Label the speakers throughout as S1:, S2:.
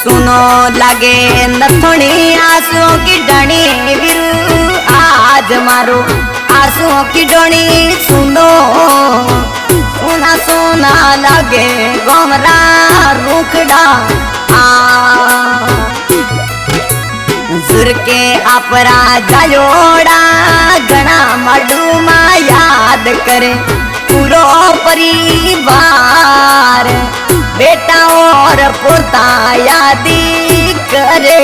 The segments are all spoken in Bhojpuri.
S1: सुनो लागे नथनी आंसुओं की डणी बिरु आज मारो आंसुओं की डणी सुनो सुना सुना लागे गोमरा रुखड़ा जुर के अपरा जायोड़ा घना मडू मा याद करे पूरो परिवार बेटा और पोता यादी करे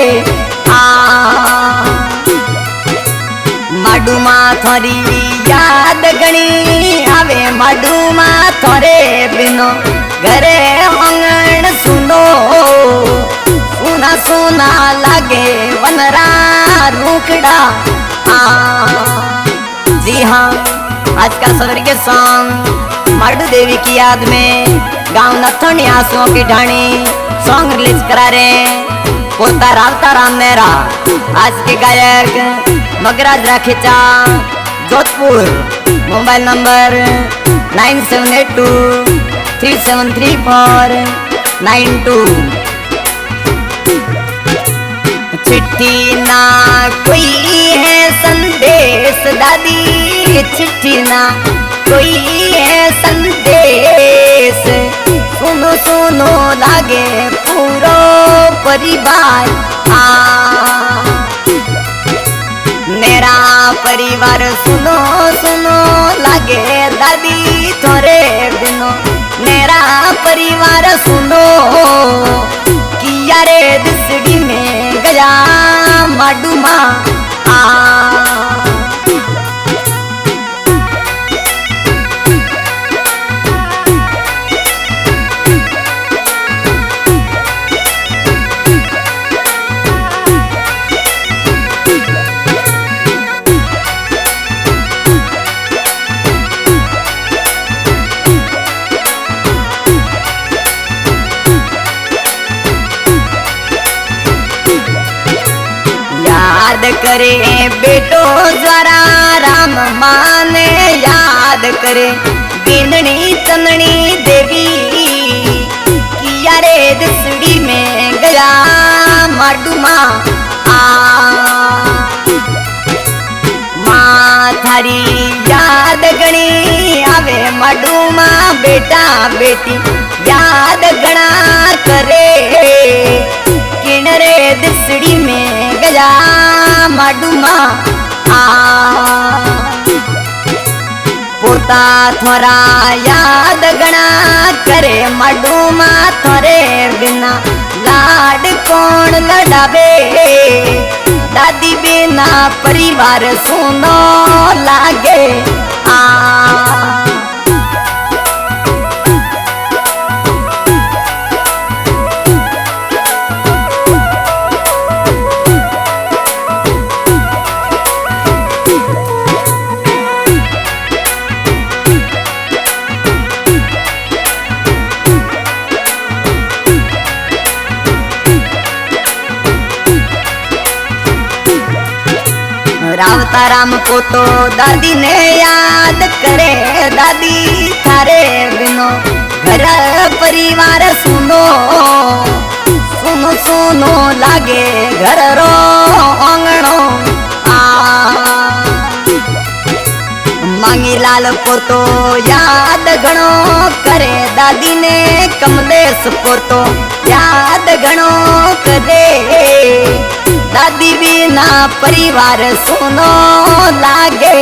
S1: माडू मा थोरी याद गणी आवे माडू मा थोरे बिनो घरे अंगण सुनो सुना सुना लागे वनरा रुखड़ा जी हाँ आज का सदर के सॉन्ग माडू देवी की याद में गांव नथनी आंसुओं की ढाणी सॉन्ग रिलीज करा रहे पोता रावता राम मेरा आज के गायक मगराज राखेचा जोधपुर मोबाइल नंबर 9782373492 चिट्ठी ना कोई है संदेश दादी चिट्ठी ना कोई है संदेश सुनो सुनो लागे पूरो परिवार मेरा परिवार सुनो सुनो लागे दादी थोरे बिनो मेरा परिवार सुनो किया रे दिसड़ी में गया माडू माँ याद करे बेटो द्वारा राम माने याद करे बिंदनी चंदनी देवी किया रे दिसड़ी में गया माडू माँ माँ थारी याद गणी आवे माडू माँ बेटा बेटी याद गणा करे किनरे दिसड़ी में गया माडू माँ पोता थोरा याद गणा करे माडू माँ थोरे बिना लाड कौन लड़ावे दादी बिना परिवार सुनो लागे रावता राम को तो दादी ने याद करे दादी थारे बिनो घर परिवार सुनो सुनो सुनो लागे घर रो आंगणो मांगी लाल को तो याद गणो करे दादी ने कमलेश को तो याद गणो करे दादी बिना परिवार सुनो लागे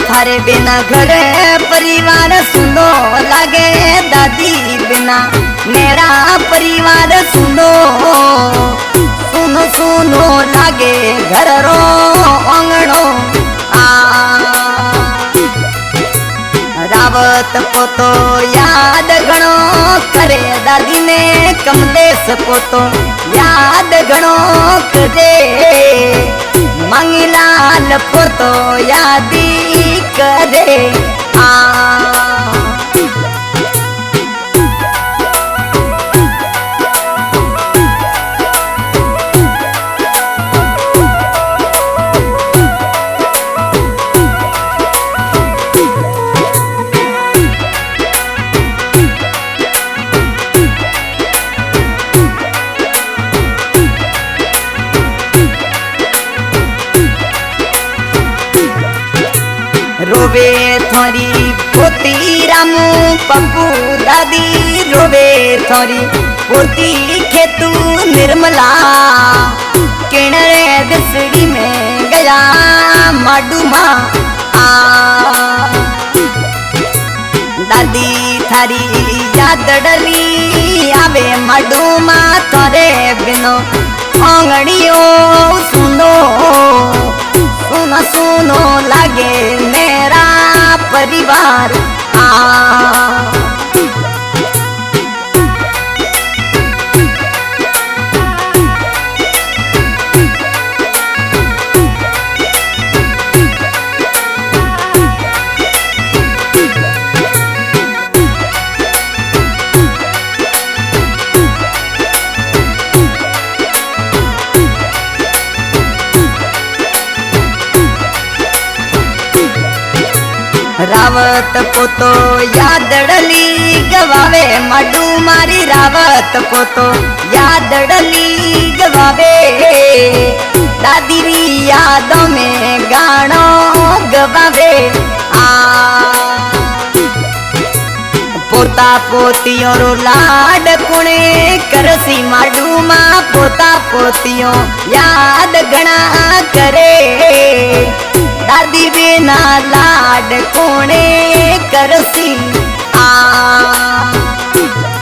S1: थारे बिना घर परिवार सुनो लागे दादी बिना मेरा परिवार सुनो सुनो सुनो लागे घर रो आंगणो रावत को तो याद गणो करे दादी ने कमलेश को तो याद याद घणो करे मंगीलाल पोतो यादी करे रोवे थोरी पोती रामू पप्पू दादी रोवे थोरी पोती खेतू निर्मला किणरे दसड़ी में गया माडू माँ दादी थारी याद डली आवे माडू माँ थोरे बिनो आंगड़ियों सुनो सुनो सुनो लागे मेरा परिवार रावत पोतो यादड़ली गवावे मडू मारी रावत पोतो यादड़ली गवावे दादी री यादों में गानो गवावे पोता पोतियों रो लाड कुणे करसी माडू माँ पोता पोतियों याद गणा करे दादी बिना लाड कोणे करसी